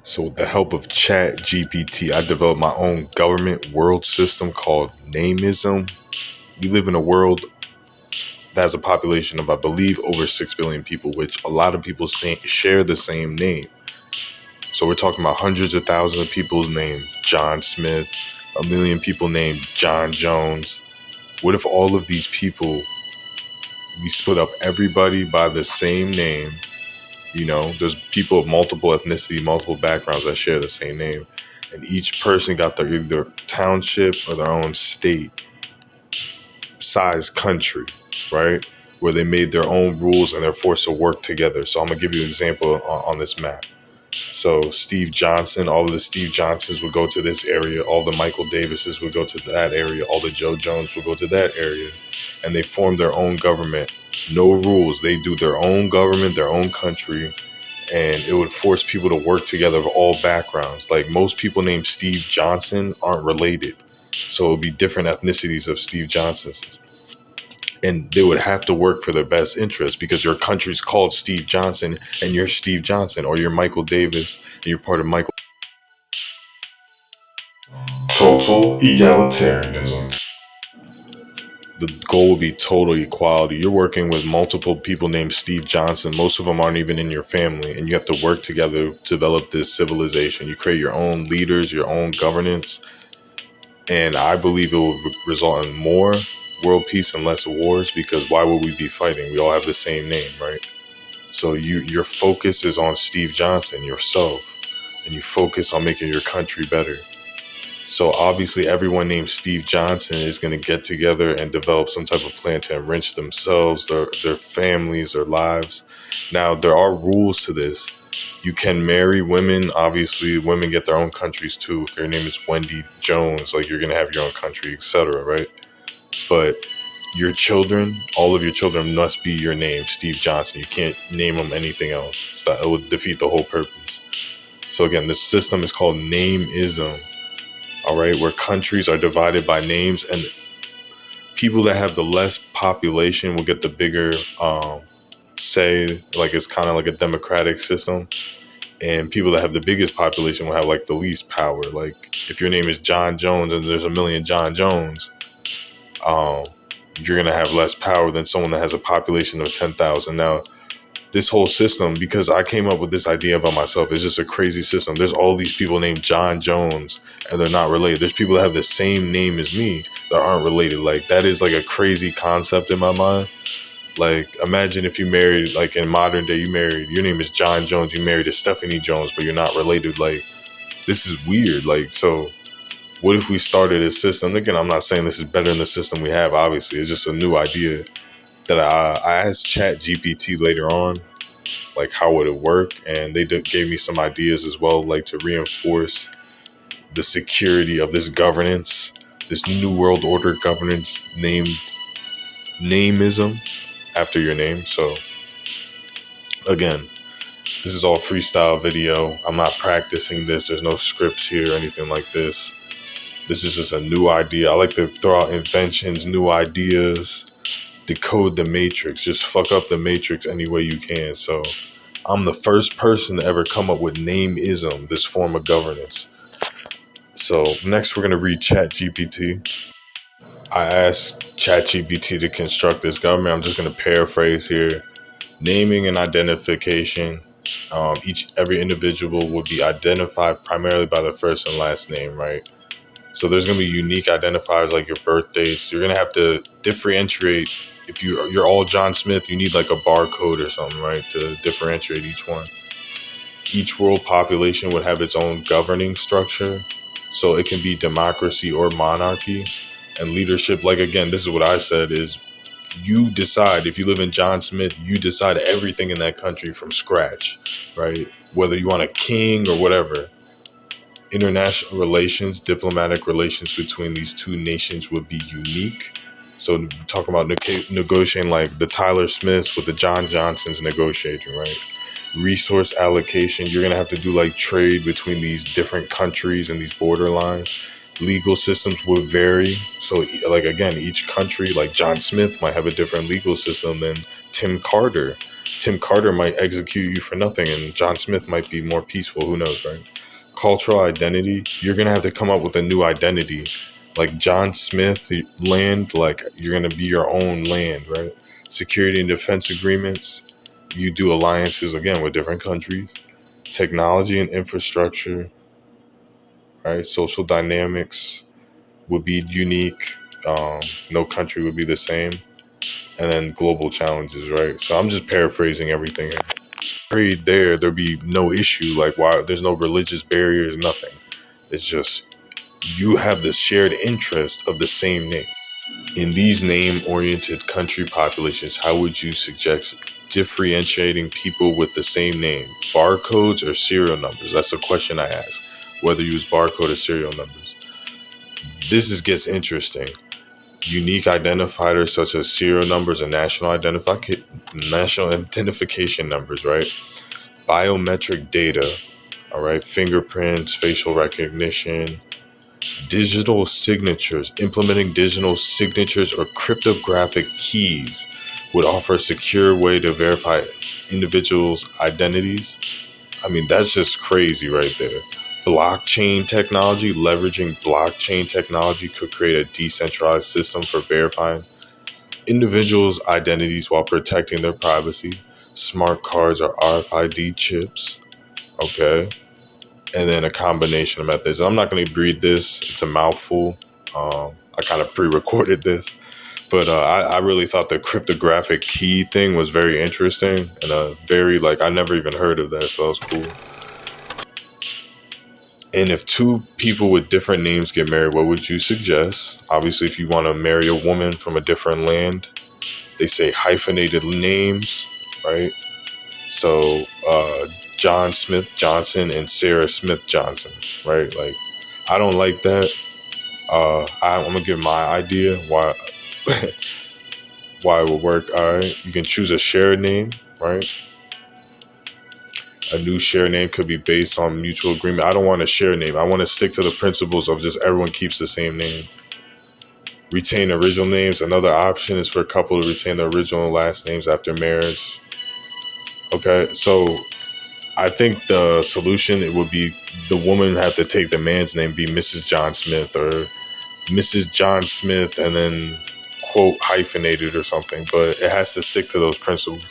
So with the help of ChatGPT, I developed my own government world system called Nameism. We live in a world that has a population of, I believe, over 6 billion people, which a lot of people share the same name. So we're talking about hundreds of thousands of people named John Smith, a million people named John Jones. What if all of these people, we split up everybody by the same name? You know, there's people of multiple ethnicity, multiple backgrounds that share the same name. And each person got their either township or their own state size country, right? Where they made their own rules and they're forced to work together. So I'm going to give you an example on this map. So Steve Johnson, all of the Steve Johnsons would go to this area. All the Michael Davises would go to that area. All the Joe Jones would go to that area. And they formed their own government. No rules. They do their own government, their own country. And it would force people to work together of all backgrounds. Like most people named Steve Johnson aren't related. So it would be different ethnicities of Steve Johnsons. And they would have to work for their best interest because your country's called Steve Johnson and you're Steve Johnson, or you're Michael Davis and you're part of Michael. Total egalitarianism. The goal would be total equality. You're working with multiple people named Steve Johnson. Most of them aren't even in your family, and you have to work together to develop this civilization. You create your own leaders, your own governance, and I believe it will result in more world peace and less wars, because why would we be fighting? We all have the same name, right? So your focus is on Steve Johnson, yourself, and you focus on making your country better. So obviously everyone named Steve Johnson is going to get together and develop some type of plan to enrich themselves, their families, their lives. Now, there are rules to this. You can marry women. Obviously, women get their own countries too. If your name is Wendy Jones, like you're going to have your own country, etc., right? But your children, all of your children must be your name, Steve Johnson. You can't name them anything else. So it would defeat the whole purpose. So again, this system is called Nameism. All right, where countries are divided by names, and people that have the less population will get the bigger say. Like it's kind of like a democratic system, and people that have the biggest population will have like the least power. Like if your name is John Jones and there's a million John Jones, you're gonna have less power than someone that has a population of 10,000. Now, this whole system, because I came up with this idea by myself, is just a crazy system. There's all these people named John Jones and they're not related. There's people that have the same name as me that aren't related. Like that is like a crazy concept in my mind. Like imagine if you married, like in modern day, your name is John Jones, you married a Stephanie Jones, but you're not related. Like this is weird. Like, so what if we started a system? Again, I'm not saying this is better than the system we have, obviously. It's just a new idea that I asked ChatGPT later on, like how would it work? And they gave me some ideas as well, like to reinforce the security of this governance, this new world order governance named Nameism, after your name. So again, this is all freestyle video. I'm not practicing this. There's no scripts here or anything like this. This is just a new idea. I like to throw out inventions, new ideas, decode the matrix, just fuck up the matrix any way you can. So I'm the first person to ever come up with Nameism, this form of governance. So next we're going to read ChatGPT. I asked ChatGPT to construct this government. I'm just going to paraphrase here. Naming and identification. Every individual will be identified primarily by their first and last name, right? So there's going to be unique identifiers like your birthdays. You're going to have to differentiate. If you're all John Smith, you need like a barcode or something, right, to differentiate each one. Each world population would have its own governing structure. So it can be democracy or monarchy. And leadership, like again, this is what I said, is you decide. If you live in John Smith, you decide everything in that country from scratch, right? Whether you want a king or whatever. International relations, diplomatic relations between these two nations would be unique. So talking about negotiating like the Tyler Smiths with the John Johnsons negotiating, right? Resource allocation, you're going to have to do like trade between these different countries and these border lines. Legal systems will vary. So like, again, each country, like John Smith might have a different legal system than Tim Carter. Tim Carter might execute you for nothing, and John Smith might be more peaceful. Who knows, right? Cultural identity. You're gonna have to come up with a new identity, like John Smith land. Like you're gonna be your own land, right? Security and defense agreements. You do alliances again with different countries. Technology and infrastructure, right? Social dynamics would be unique. No country would be the same. And then global challenges, right? So I'm just paraphrasing everything. Trade there'd be no issue. Like, why? There's no religious barriers, nothing. It's just you have the shared interest of the same name. In these name-oriented country populations, how would you suggest differentiating people with the same name? Barcodes or serial numbers? That's a question I ask. Whether you use barcode or serial numbers. Gets interesting. Unique identifiers such as serial numbers and national identification numbers, right? Biometric data, all right? Fingerprints, facial recognition, digital signatures. Implementing digital signatures or cryptographic keys would offer a secure way to verify individuals' identities. I mean, that's just crazy right there. Blockchain technology, leveraging blockchain technology could create a decentralized system for verifying individuals' identities while protecting their privacy. Smart cards or RFID chips. Okay. And then a combination of methods. I'm not going to read this. It's a mouthful. I kind of pre-recorded this. But I really thought the cryptographic key thing was very interesting. And very, I never even heard of that. So that was cool. And if two people with different names get married, what would you suggest? Obviously, if you want to marry a woman from a different land, they say hyphenated names, right? So John Smith Johnson and Sarah Smith Johnson, right? Like, I don't like that. I'm gonna give my idea why why it would work. All right, you can choose a shared name, right? A new share name could be based on mutual agreement. I don't want a share name. I want to stick to the principles of just everyone keeps the same name. Retain original names. Another option is for a couple to retain their original last names after marriage. Okay, so I think the solution, it would be the woman have to take the man's name, be Mrs. John Smith or Mrs. John Smith, and then quote hyphenated or something. But it has to stick to those principles.